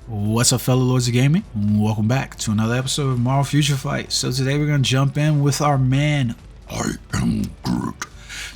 What's up, fellow lords of gaming? Welcome back to another episode of Marvel Future Fight. So today we're gonna jump in with our man, I Am Groot.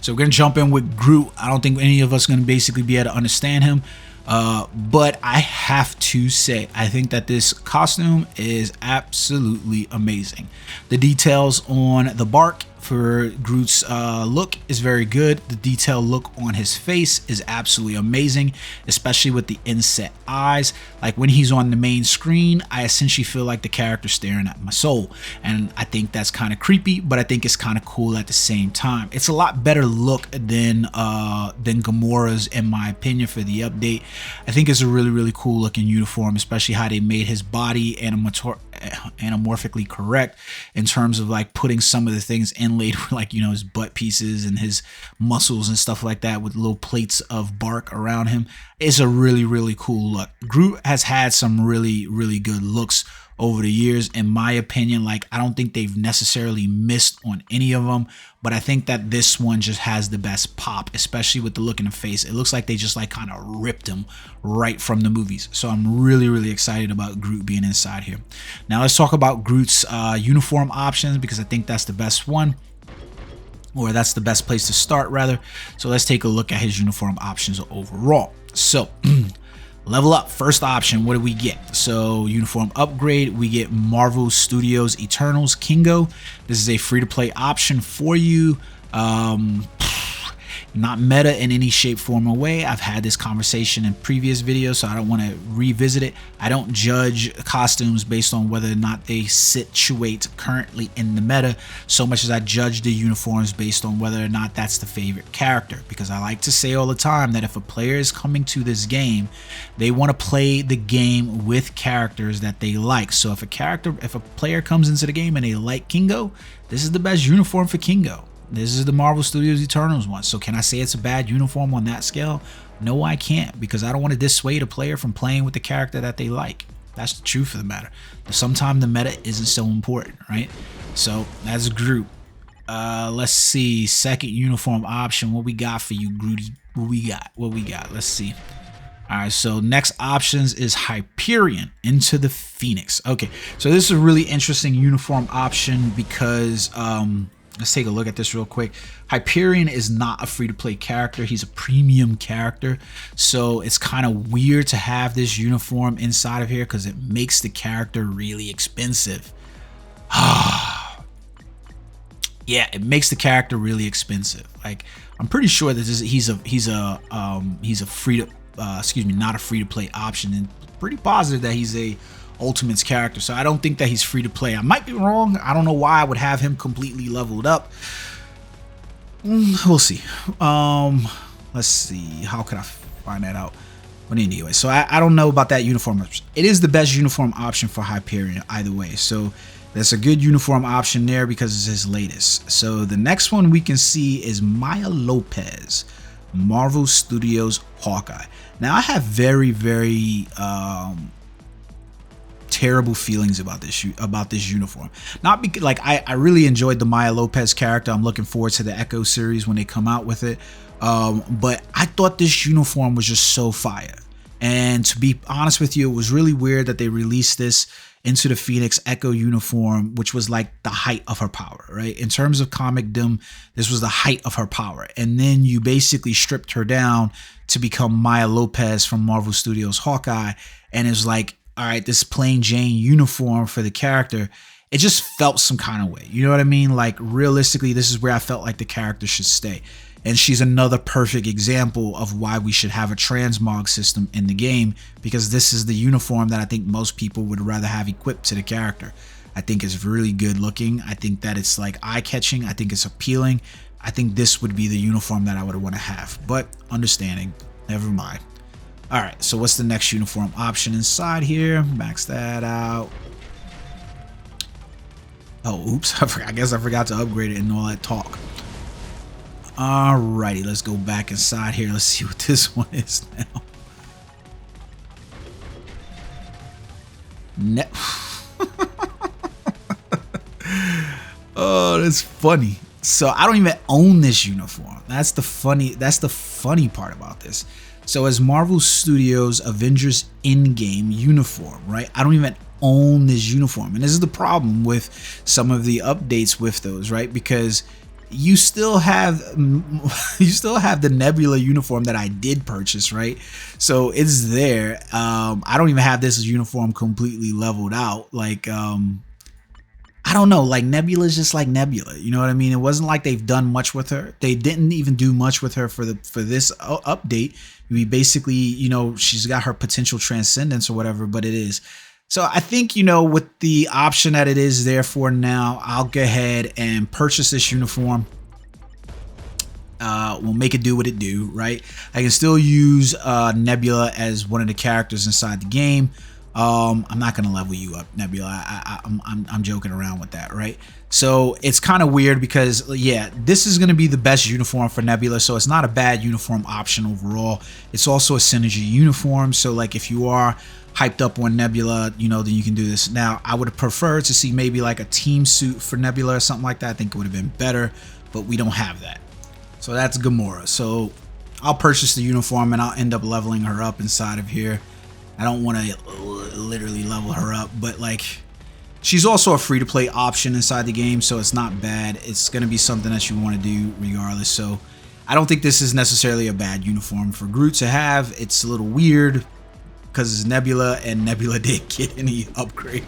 So we're gonna jump in with Groot. I don't think any of us are gonna basically be able to understand him, but I have to say, I think that this costume is absolutely amazing. The details on the bark for Groot's look is very good. The detailed look on his face is absolutely amazing, especially with the inset eyes. Like when he's on the main screen, I essentially feel like the character's staring at my soul, and I think that's kind of creepy, but I think it's kind of cool at the same time. It's a lot better look than Gamora's, in my opinion, for the update. I think it's a really cool looking uniform, especially how they made his body anamorphically correct in terms of like putting some of the things inlaid with, like, you know, his butt pieces and his muscles and stuff like that with little plates of bark around him. It's a really cool look. Groot has had some really good looks over the years, in my opinion. Like, I don't think they've necessarily missed on any of them, but I think that this one just has the best pop, especially with the look in the face. It looks like they just like kind of ripped him right from the movies. So I'm really excited about Groot being inside here. Now let's talk about Groot's uniform options, because I think that's the best one, or that's the best place to start rather. So let's take a look at his uniform options overall. So level up, first option, what do we get? So uniform upgrade, we get Marvel Studios Eternals Kingo. This is a free-to-play option for you. Not meta in any shape, form, or way. I've had this conversation in previous videos, so I don't want to revisit it. I don't judge costumes based on whether or not they situate currently in the meta, so much as I judge the uniforms based on whether or not that's the favorite character. Because I like to say all the time that if a player is coming to this game, they want to play the game with characters that they like. So if a player comes into the game and they like Kingo, this is the best uniform for Kingo. This is the Marvel Studios Eternals one. So can I say it's a bad uniform on that scale? No, I can't, because I don't want to dissuade a player from playing with the character that they like. That's the truth of the matter. But sometimes the meta isn't so important, right? So that's Groot. Let's see. Second uniform option. What we got for you, Grooty? What we got? Let's see. All right, so next options is Hyperion, Into the Phoenix. Okay, so this is a really interesting uniform option because let's take a look at this real quick. Hyperion is not a free-to-play character. He's a premium character. So it's kind of weird to have this uniform inside of here because it makes the character really expensive. Yeah, it makes the character really expensive. Like, I'm pretty sure that he's a not a free-to-play option, and pretty positive that he's a Ultimates character. So I don't think that he's free to play. I might be wrong. I don't know why I would have him completely leveled up. We'll see. Let's see. How could I find that out? But anyway, so I don't know about that uniform option. It is the best uniform option for Hyperion either way. So that's a good uniform option there because it's his latest. So the next one we can see is Maya Lopez, Marvel Studios Hawkeye. Now I have very terrible feelings about this uniform. Not because, like, I really enjoyed the Maya Lopez character. I'm looking forward to the Echo series when they come out with it. But I thought this uniform was just so fire. And to be honest with you, it was really weird that they released this Into the Phoenix Echo uniform, which was like the height of her power, right? In terms of comicdom, this was the height of her power. And then you basically stripped her down to become Maya Lopez from Marvel Studios Hawkeye. And it was like, all right, this plain Jane uniform for the character, it just felt some kind of way. You know what I mean? Like, realistically, this is where I felt like the character should stay. And she's another perfect example of why we should have a transmog system in the game, because this is the uniform that I think most people would rather have equipped to the character. I think it's really good looking. I think that it's like eye-catching. I think it's appealing. I think this would be the uniform that I would want to have, but understanding, never mind. All right, so what's the next uniform option inside here? Max that out. Oh, oops, I guess I forgot to upgrade it and all that talk. Alrighty, let's go back inside here. Let's see what this one is now. Oh, that's funny. So I don't even own this uniform. That's the funny part about this. So as Marvel Studios Avengers in-game uniform, right? I don't even own this uniform, and this is the problem with some of the updates with those, right? Because you still have the Nebula uniform that I did purchase, right? So it's there. I don't even have this uniform completely leveled out. Like I don't know, like Nebula is just like Nebula, you know what I mean? It wasn't like they've done much with her. They didn't even do much with her for this update. We basically, you know, she's got her potential transcendence or whatever, but it is. So I think, you know, with the option that it is there for now, I'll go ahead and purchase this uniform. We'll make it do what it do, right? I can still use Nebula as one of the characters inside the game. I'm not gonna level you up, Nebula. I'm joking around with that, right? So it's kind of weird because, yeah, this is gonna be the best uniform for Nebula, so it's not a bad uniform option overall. It's also a synergy uniform, so like if you are hyped up on Nebula, you know, then you can do this. Now, I would have preferred to see maybe like a team suit for Nebula or something like that. I think it would have been better, but we don't have that. So that's Gamora. So I'll purchase the uniform and I'll end up leveling her up inside of here. I don't want to literally level her up, but like she's also a free-to-play option inside the game, so it's not bad. It's going to be something that you want to do regardless. So I don't think this is necessarily a bad uniform for Groot to have. It's a little weird because it's Nebula, and Nebula didn't get any upgrade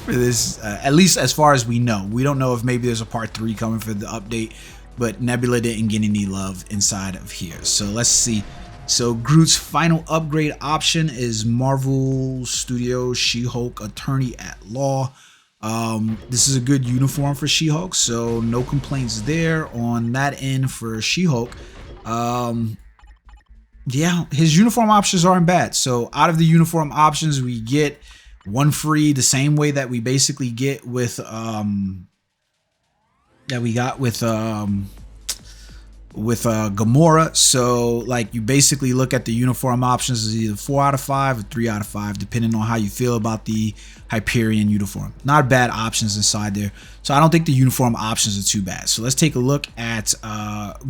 for this, at least as far as we know. We don't know if maybe there's a part 3 coming for the update, but Nebula didn't get any love inside of here. So let's see. So Groot's final upgrade option is Marvel Studios She-Hulk Attorney at Law. This is a good uniform for She-Hulk, so no complaints there on that end for She-Hulk. Yeah, his uniform options aren't bad. So out of the uniform options, we get one free the same way that we basically get with Gamora. So like you basically look at the uniform options as either 4 out of 5 or 3 out of 5, depending on how you feel about the Hyperion uniform. Not bad options inside there. So I don't think the uniform options are too bad. So let's take a look at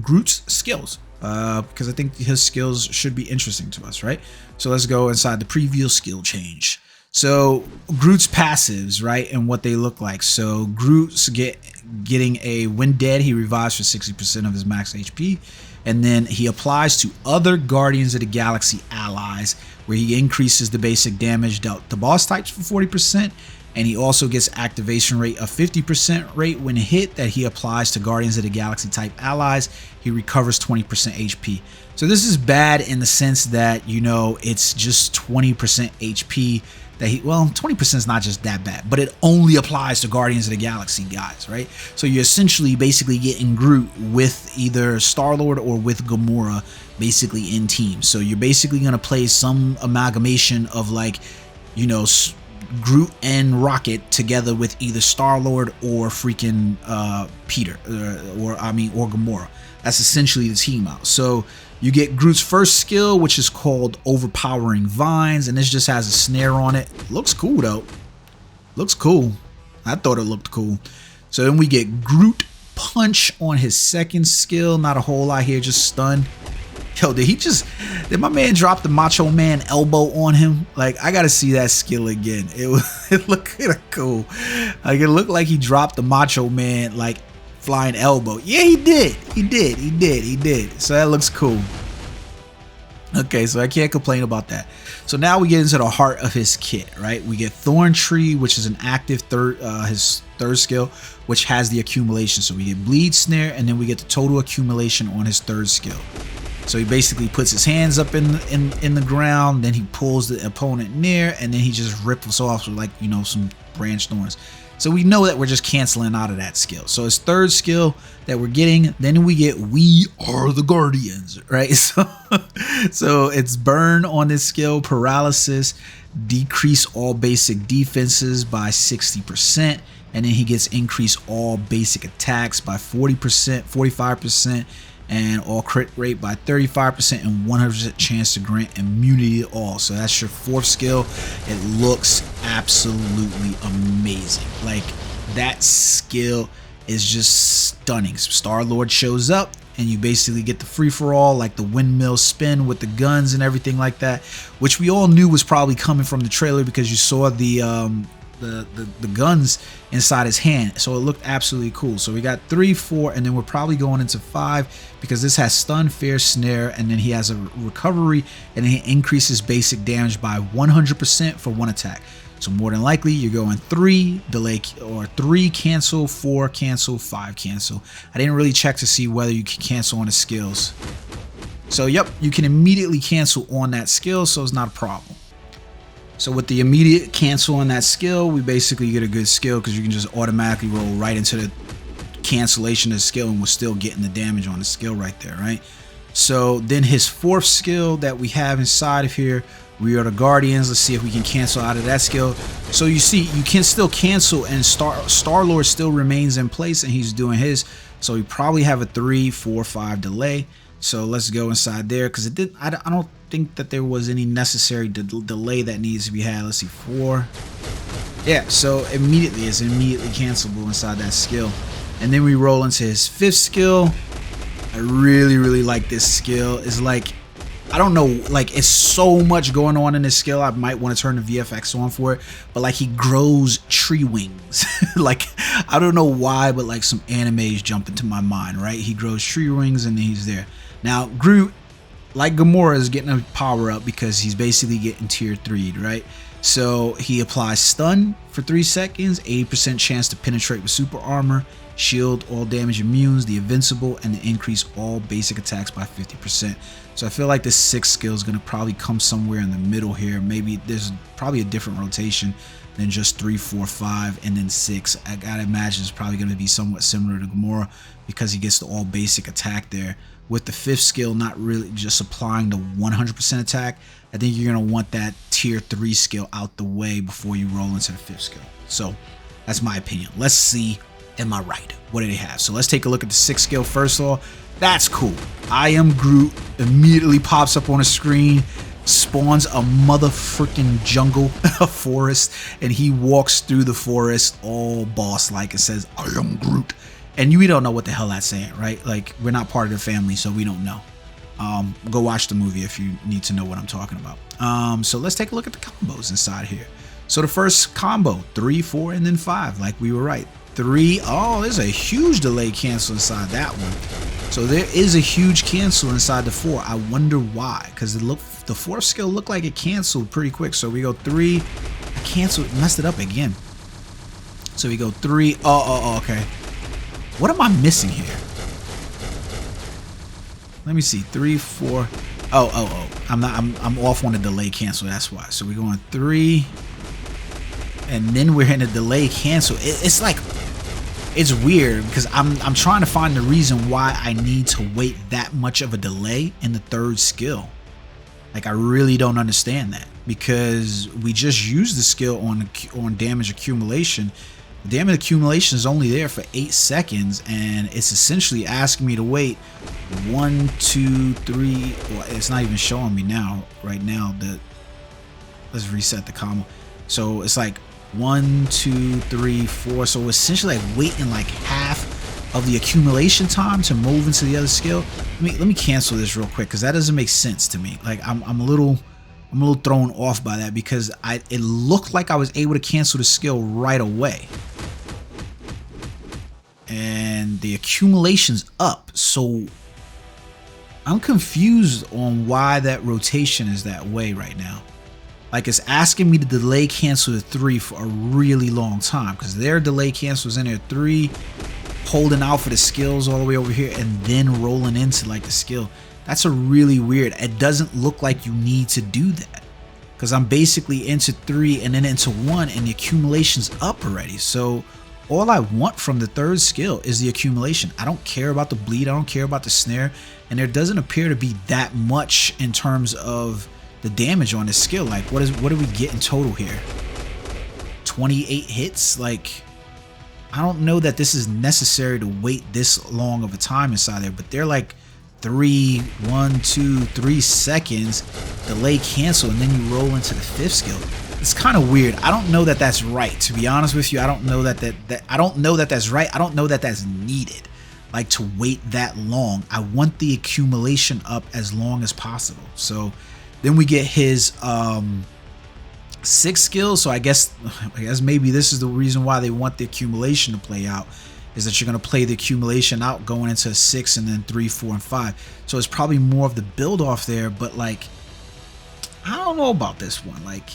Groot's skills. Because I think his skills should be interesting to us, right? So let's go inside the preview skill change. So Groot's passives, right, and what they look like. So Groot's getting a when dead, he revives for 60% of his max HP, and then he applies to other Guardians of the Galaxy allies, where he increases the basic damage dealt to boss types for 40%. And he also gets activation rate of 50% rate when hit that he applies to Guardians of the Galaxy type allies. He recovers 20% HP. So this is bad in the sense that, you know, it's just 20% HP that he, well, 20% is not just that bad, but it only applies to Guardians of the Galaxy guys, right? So you're essentially basically getting Groot with either Star-Lord or with Gamora basically in teams. So you're basically going to play some amalgamation of like, you know, Groot and Rocket together with either Star-Lord or freaking Peter or Gamora. That's essentially the team out. So you get Groot's first skill, which is called Overpowering Vines, and this just has a snare on it. Looks cool though. Looks cool. I thought it looked cool. So then we get Groot Punch on his second skill. Not a whole lot here, just stun. Yo, did my man drop the Macho Man elbow on him? Like, I gotta see that skill again. It looked kind of cool. Like, it looked like he dropped the Macho Man, like, flying elbow. Yeah, he did. He did. So that looks cool. Okay, so I can't complain about that. So now we get into the heart of his kit, right? We get Thorn Tree, which is an active his third skill, which has the accumulation. So we get Bleed Snare, and then we get the total accumulation on his third skill. So he basically puts his hands up in the ground, then he pulls the opponent near, and then he just rips off with, like, you know, some branch thorns. So we know that we're just canceling out of that skill. So his third skill that we're getting, then we get We Are the Guardians, right? So it's Burn on this skill, Paralysis, decrease all basic defenses by 60%, and then he gets increase all basic attacks by 40%, 45%, and all crit rate by 35%, and 100% chance to grant immunity to all. So that's your fourth skill. It looks absolutely amazing. Like, that skill is just stunning. Star-Lord shows up, and you basically get the free-for-all, like the windmill spin with the guns and everything like that, which we all knew was probably coming from the trailer because you saw the guns inside his hand, so it looked absolutely cool. So we got 3, 4, and then we're probably going into 5 because this has stun, fear, snare, and then he has a recovery, and then he increases basic damage by 100% for 1 attack. So more than likely you're going 3 delay, or 3 cancel, 4 cancel, 5 cancel. I didn't really check to see whether you can cancel on the skills. So yep, you can immediately cancel on that skill, so it's not a problem. So with the immediate cancel on that skill, we basically get a good skill because you can just automatically roll right into the cancellation of the skill, and we're still getting the damage on the skill right there, right? So then his 4th skill that we have inside of here, we are the Guardians. Let's see if we can cancel out of that skill. So you see, you can still cancel, and Star-Lord still remains in place, and he's doing his. So we probably have a 3, 4, 5 delay. So let's go inside there because it did. I don't think that there was any necessary delay that needs to be had. Let's see, 4. Yeah, so immediately it's immediately cancelable inside that skill. And then we roll into his 5th skill. I really like this skill. It's like, I don't know, like it's so much going on in this skill. I might want to turn the VFX on for it, but like he grows tree wings. Like, I don't know why, but like some animes jump into my mind, right? He grows tree wings and then he's there. Now Groot, like Gamora, is getting a power up because he's basically getting tier 3'd, right? So he applies stun for 3 seconds, 80% chance to penetrate with super armor, shield all damage immunes, the invincible, and the increase all basic attacks by 50%. So I feel like this 6th skill is going to probably come somewhere in the middle here. Maybe there's probably a different rotation than just 3, 4, 5, and then 6. I gotta imagine it's probably going to be somewhat similar to Gamora because he gets the all basic attack there. With the 5th skill not really just applying the 100% attack, I think you're going to want that tier 3 skill out the way before you roll into the 5th skill. So that's my opinion. Let's see, am I right? What do they have? So let's take a look at the 6th skill first of all. That's cool. I Am Groot immediately pops up on the screen, spawns a mother freaking jungle, a forest, and he walks through the forest all boss-like and says, I am Groot. And we don't know what the hell that's saying, right? Like, we're not part of the family, so we don't know. Go watch the movie if you need to know what I'm talking about. So let's take a look at the combos inside here. So the first combo, 3, 4, and then 5, like we were right. 3, oh, there's a huge delay cancel inside that one. So there is a huge cancel inside the 4. I wonder why, because the 4th skill looked like it canceled pretty quick. So we go 3, I canceled, messed it up again. So we go 3, okay. What am I missing here? Let me see, 3, 4. I'm off on the delay cancel. That's why. So we're going 3, and then we're in a delay cancel. It's like, it's weird because I'm trying to find the reason why I need to wait that much of a delay in the 3rd skill. Like, I really don't understand that because we just used the skill on damage accumulation. Damage accumulation is only there for 8 seconds, and it's essentially asking me to wait 1, 2, 3. Well, it's not even showing me now. Right now, let's reset the combo. So it's like 1, 2, 3, 4. So essentially, like waiting like half of the accumulation time to move into the other skill. Let me cancel this real quick because that doesn't make sense to me. Like I'm a little thrown off by that because it looked like I was able to cancel the skill right away. And the accumulation's up, so I'm confused on why that rotation is that way right now. Like, it's asking me to delay cancel the 3 for a really long time because their delay cancels in there 3, holding out for the skills all the way over here, and then rolling into like the skill. That's a really weird. It doesn't look like you need to do that because I'm basically into 3 and then into 1, and the accumulation's up already. So all I want from the 3rd skill is the accumulation. I don't care about the bleed. I don't care about the snare. And there doesn't appear to be that much in terms of the damage on this skill. Like, what do we get in total here? 28 hits? Like, I don't know that this is necessary to wait this long of a time inside there, but they're like 3, 1, 2, 3 seconds delay cancel, and then you roll into the 5th skill. It's kind of weird. I don't know that that's right, to be honest with you. I don't know that I don't know that that's right. I don't know that that's needed. like to wait that long. I want the accumulation up as long as possible. So then we get his 6 skills. So I guess maybe this is the reason why they want the accumulation to play out, is that you're going to play the accumulation out going into 6 and then 3, 4, and 5. So it's probably more of the build off there, but like, I don't know about this one. Like,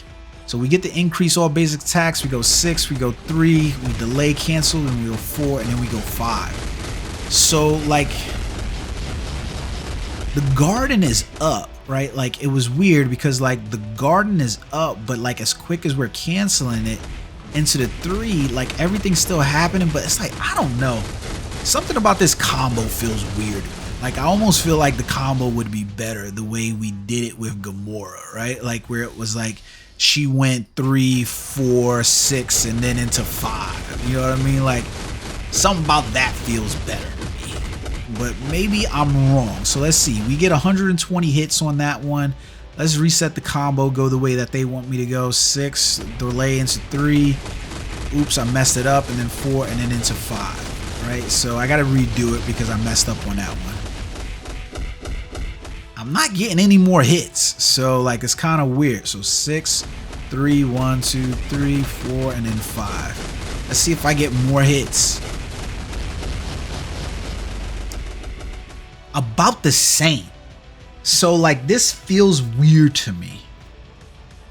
so we get the increase all basic attacks. We go 6, we go 3, we delay cancel, and we go 4, and then we go 5. So like, the garden is up, right? Like, it was weird because like the garden is up, but like as quick as we're canceling it into the 3, like everything's still happening, but it's like, I don't know, something about this combo feels weird. Like, I almost feel like the combo would be better the way we did it with Gamora, right? Like, where it was like she went 3, 4, 6, and then into 5. You know what I mean? Like, something about that feels better to me. But maybe I'm wrong. So let's see. We get 120 hits on that one. Let's reset the combo, go the way that they want me to go. 6, delay into 3. Oops, I messed it up. And then 4, and then into 5. Right? So I got to redo it because I messed up on that one. I'm not getting any more hits, so like it's kind of weird. So 6, 3, 1, 2, 3, 4, and then 5. Let's see if I get more hits. About the same. So like, this feels weird to me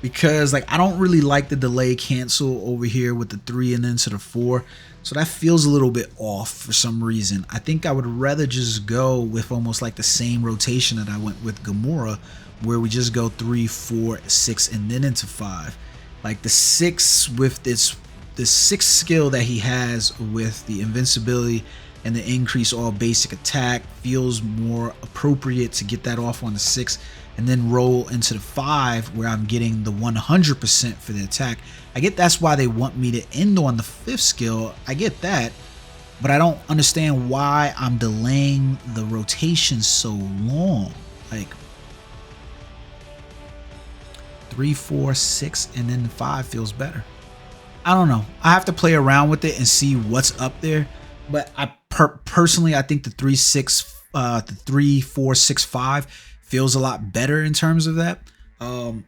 because like I don't really like the delay cancel over here with the 3 and then to the 4. So that feels a little bit off for some reason. I think I would rather just go with almost like the same rotation that I went with Gamora, where we just go 3, 4, 6, and then into 5. Like the 6 with the 6th skill that he has with the invincibility and the increase all basic attack feels more appropriate to get that off on the 6 and then roll into the 5 where I'm getting the 100% for the attack. I get that's why they want me to end on the 5th skill. I get that, but I don't understand why I'm delaying the rotation so long. Like 3, 4, 6, and then 5 feels better. I don't know. I have to play around with it and see what's up there. But I personally, I think the 3, 4, 6, 5 feels a lot better in terms of that.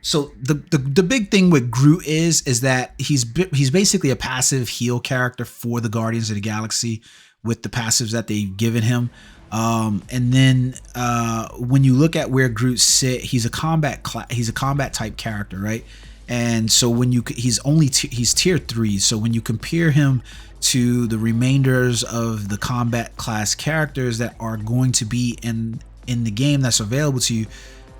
So the big thing with Groot is that he's basically a passive heal character for the Guardians of the Galaxy with the passives that they've given him. And then when you look at where Groot sit, he's a combat type character, right? And so when he's tier 3. So when you compare him to the remainders of the combat class characters that are going to be in the game that's available to you,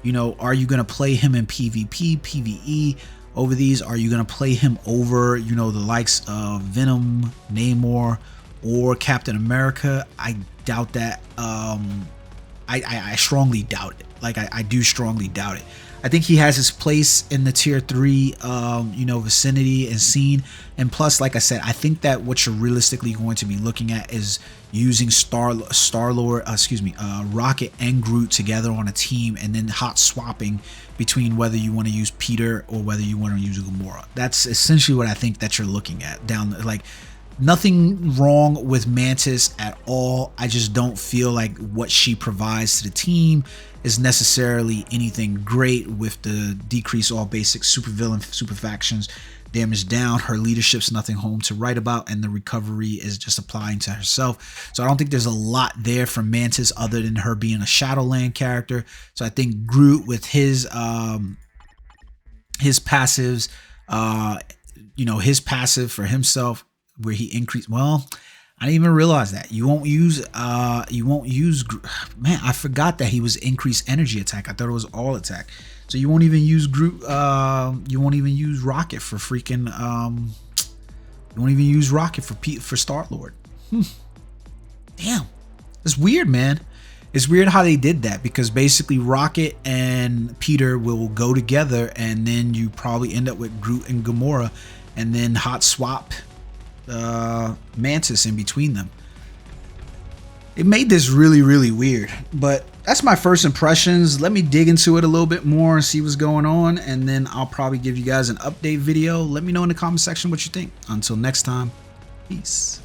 you know, are you going to play him in PvP, PvE over these? Are you going to play him over, you know, the likes of Venom, Namor, or Captain America? I doubt that. I strongly doubt it. Like, I do strongly doubt it. I think he has his place in the tier 3, you know, vicinity and scene. And plus, like I said, I think that what you're realistically going to be looking at is using Rocket and Groot together on a team, and then hot swapping between whether you want to use Peter or whether you want to use Gamora. That's essentially what I think that you're looking at like. Nothing wrong with Mantis at all. I just don't feel like what she provides to the team is necessarily anything great with the decrease all basic supervillain super factions damage down. Her leadership's nothing home to write about, and the recovery is just applying to herself. So I don't think there's a lot there from Mantis other than her being a Shadowland character. So I think Groot with his passives, you know, his passive for himself, where he increased, well, I didn't even realize that you won't use man, I forgot that he was increased energy attack. I thought it was all attack. So you won't even use Groot, you won't even use Rocket for freaking you won't even use Rocket for Star-Lord. Damn, it's weird, man. It's weird how they did that, because basically Rocket and Peter will go together, and then you probably end up with Groot and Gamora, and then hot swap Mantis in between them. It made this really, really weird, but that's my first impressions. Let me dig into it a little bit more and see what's going on, and then I'll probably give you guys an update video. Let me know in the comment section what you think. Until next time, peace.